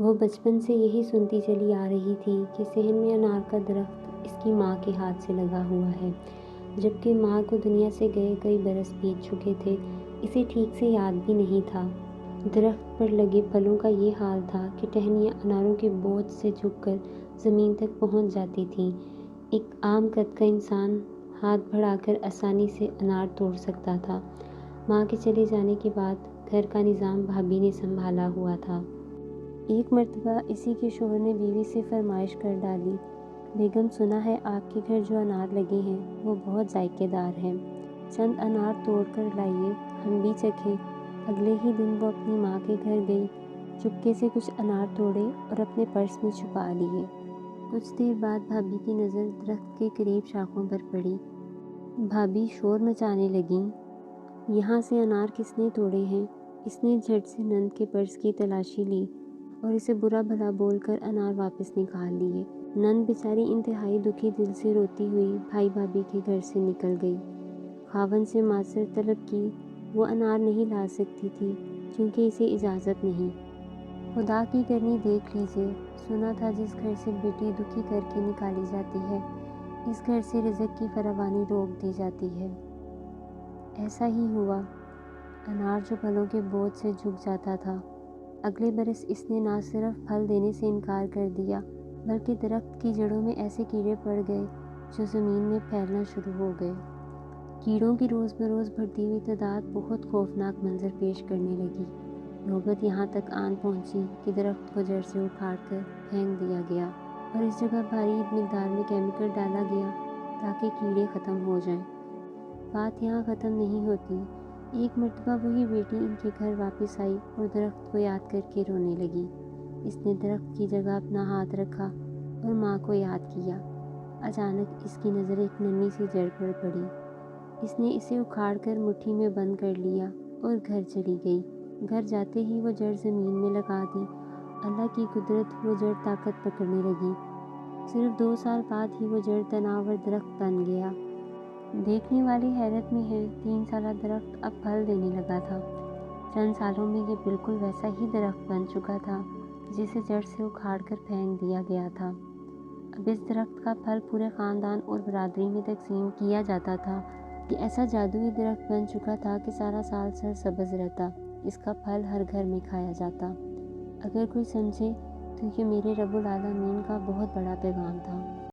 وہ بچپن سے یہی سنتی چلی آ رہی تھی کہ صحن میں انار کا درخت اس کی ماں کے ہاتھ سے لگا ہوا ہے، جبکہ ماں کو دنیا سے گئے کئی برس بیت چکے تھے۔ اسے ٹھیک سے یاد بھی نہیں تھا۔ درخت پر لگے پھلوں کا یہ حال تھا کہ ٹہنیاں اناروں کے بوجھ سے جھک کر زمین تک پہنچ جاتی تھیں۔ ایک عام قد کا انسان ہاتھ بڑھا کر آسانی سے انار توڑ سکتا تھا۔ ماں کے چلے جانے کے بعد گھر کا نظام بھابھی نے سنبھالا ہوا تھا۔ ایک مرتبہ اسی کے شوہر نے بیوی سے فرمائش کر ڈالی، بیگم سنا ہے آپ کے گھر جو انار لگے ہیں وہ بہت ذائقے دار ہیں، چند انار توڑ کر لائیے، ہم بھی چکھیں۔ اگلے ہی دن وہ اپنی ماں کے گھر گئی، چپکے سے کچھ انار توڑے اور اپنے پرس میں چھپا لیے۔ کچھ دیر بعد بھابھی کی نظر درخت کے قریب شاخوں پر پڑی۔ بھابھی شور مچانے لگیں، یہاں سے انار کس نے توڑے ہیں؟ اس نے جھٹ سے نند کے پرس کی تلاشی لی اور اسے برا بھلا بول کر انار واپس نکال لیے۔ نند بیچاری انتہائی دکھی دل سے روتی ہوئی بھائی بھابھی کے گھر سے نکل گئی۔ خاوند سے معذرت طلب کی، وہ انار نہیں لا سکتی تھی کیونکہ اسے اجازت نہیں۔ خدا کی کرنی دیکھ لیجیے، سنا تھا جس گھر سے بیٹی دکھی کر کے نکالی جاتی ہے، اس گھر سے رزق کی فراوانی روک دی جاتی ہے۔ ایسا ہی ہوا۔ انار جو پھلوں کے بوجھ سے جھک جاتا تھا، اگلے برس اس نے نہ صرف پھل دینے سے انکار کر دیا بلکہ درخت کی جڑوں میں ایسے کیڑے پڑ گئے جو زمین میں پھیلنا شروع ہو گئے۔ کیڑوں کی روز بروز بڑھتی ہوئی تعداد بہت خوفناک منظر پیش کرنے لگی۔ نوبت یہاں تک آن پہنچی کہ درخت کو جڑ سے اکھاڑ کر پھینک دیا گیا اور اس جگہ بھاری مقدار میں کیمیکل ڈالا گیا تاکہ کیڑے ختم ہو جائیں۔ بات یہاں ختم نہیں ہوتی۔ ایک مرتبہ وہی بیٹی ان کے گھر واپس آئی اور درخت کو یاد کر کے رونے لگی۔ اس نے درخت کی جگہ اپنا ہاتھ رکھا اور ماں کو یاد کیا۔ اچانک اس کی نظر ایک ننھی سی جڑ پر پڑی۔ اس نے اسے اکھاڑ کر مٹھی میں بند کر لیا اور گھر چلی گئی۔ گھر جاتے ہی وہ جڑ زمین میں لگا دی۔ اللہ کی قدرت، وہ جڑ طاقت پکڑنے لگی۔ صرف 2 سال بعد ہی وہ جڑ تناور درخت بن گیا۔ دیکھنے والے حیرت میں ہیں، 3 سالہ درخت اب پھل دینے لگا تھا۔ چند سالوں میں یہ بالکل ویسا ہی درخت بن چکا تھا جسے جڑ سے اکھاڑ کر پھینک دیا گیا تھا۔ اب اس درخت کا پھل پورے خاندان اور برادری میں تقسیم کیا جاتا تھا۔ یہ ایسا جادوئی درخت بن چکا تھا کہ سارا سال سرسبز رہتا، اس کا پھل ہر گھر میں کھایا جاتا۔ اگر کوئی سمجھے تو یہ میرے رب العالمین کا بہت بڑا پیغام تھا۔